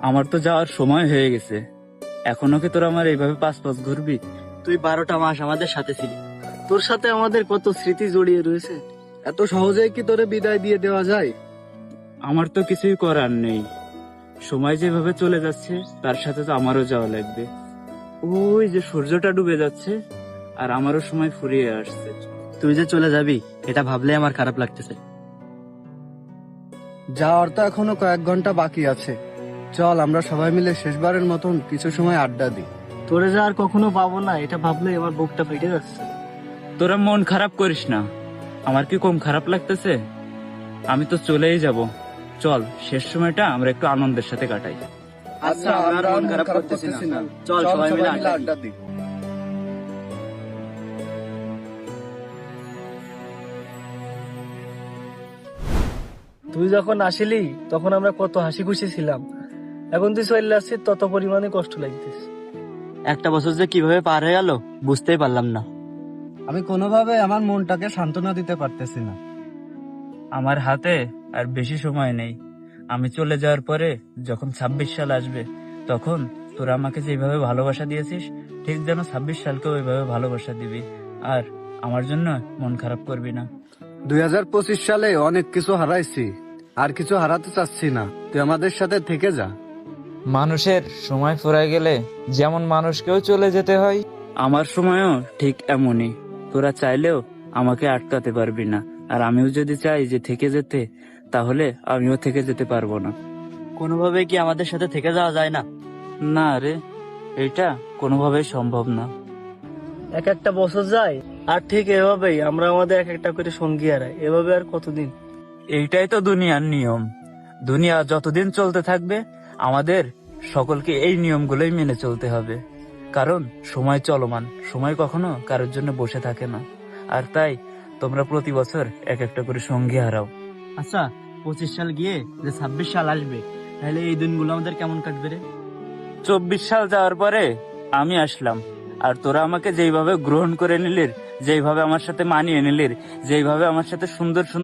আমার তো যাওয়ার সময় হয়ে গেছে। এখনো কি তোরা আমার এইভাবে পাঁচ পাঁচ ঘুরবি? তুই 12টা মাস আমাদের সাথে ছিলি, তোর সাথে আমাদের কত স্মৃতি জড়িয়ে রয়েছে। এত সহজেই কি তোরে বিদায় দিয়ে দেওয়া যায়? আমার তো কিছুই করার নেই। সময় যেভাবে চলে যাচ্ছে তার সাথে তো আমারও যাওয়া লাগবে। ওই যে সূর্যটা ডুবে যাচ্ছে আর আমারও সময় ফুরিয়ে আসছে। তুই যে চলে যাবি এটা ভাবলে আমার খারাপ লাগতেছে। যাওয়ার তো এখনো কয়েক ঘন্টা বাকি আছে। চল আমরা সবাই মিলে শেষবারের মতন কিছু সময় আড্ডা দিই। তোরে যে আর কখনো পাবো না এটা ভাবলে আমার বুকটা ফেটে যাচ্ছে। তোরা মন খারাপ করিস না, আমার কি কম খারাপ লাগতেছে? আমি তো চলেই যাব। চল শেষ সময়টা আমরা একটু আনন্দের সাথে কাটাই। আচ্ছা, আমরা আর মন খারাপ করতেছি না। চল সবাই মিলে আড্ডা দিই। দিই। তুই যখন আসিলি তখন আমরা কত হাসি খুশি ছিলাম, এখন তুই চলে আসছিস তত পরিমাণে কষ্ট লাগতেছে। একটা বছর যে কিভাবে পার হয়ে গেল বুঝতেই পারলাম না। আমি কোনোভাবে আমার মনটাকে সান্ত্বনা দিতে পারতেছি না। আমার হাতে আর বেশি সময় নেই। আমি চলে যাওয়ার পরে যখন 26 সাল আসবে তখন তোরা আমাকে যেভাবে ভালোবাসা দিয়েছিস ঠিক যেন 26 সালকেও ওইভাবে ভালোবাসা দিবি। আর আমার জন্য মন খারাপ করবি না। 2025 সালে অনেক কিছু হারাইছি, আর কিছু হারাতে চাচ্ছি না। তুই আমাদের সাথে থেকে যা। মানুষের সময় ফুরায় গেলে যেমন মানুষকেও চলে যেতে হয়, আমার সময়ও ঠিক এমনই। তোরা চাইলেও আমাকে আটকাতে পারবি না। আর আমিও যদি চাই যে থেকে যেতে, তাহলে আমিও থেকে যেতে পারবো না। কোনোভাবে কি আমাদের সাথে থেকে যাওয়া যায় না? না রে, এটা কোনোভাবেই সম্ভব না। এক একটা বছর যায় আর ঠিক এভাবেই আমরা আমাদের এক একটা করে সঙ্গী হারাই। এভাবে আর কতদিন? এইটাই তো দুনিয়ার নিয়ম। দুনিয়া যতদিন চলতে থাকবে আমাদের সকলকে এই নিয়মগুলোই মেনে চলতে হবে। কারণ সময় চলমান, সময় কখনো কারোর জন্য বসে থাকে না। আর তাই তোমরা প্রতি বছর এক একটা করে সঙ্গী হারাও। আচ্ছা, 25 সাল গিয়ে যে 26 সাল আসবে, তাহলে এই দিনগুলো আমাদের কেমন কাটবে রে? 24 সাল যাওয়ার পরে আমি আসলাম, আর তোরা আমাকে যেইভাবে গ্রহণ করে নিলির, যেইভাবে আমার সাথে মানিয়ে নিলির, যেইভাবে আমার সাথে সুন্দর সুন্দর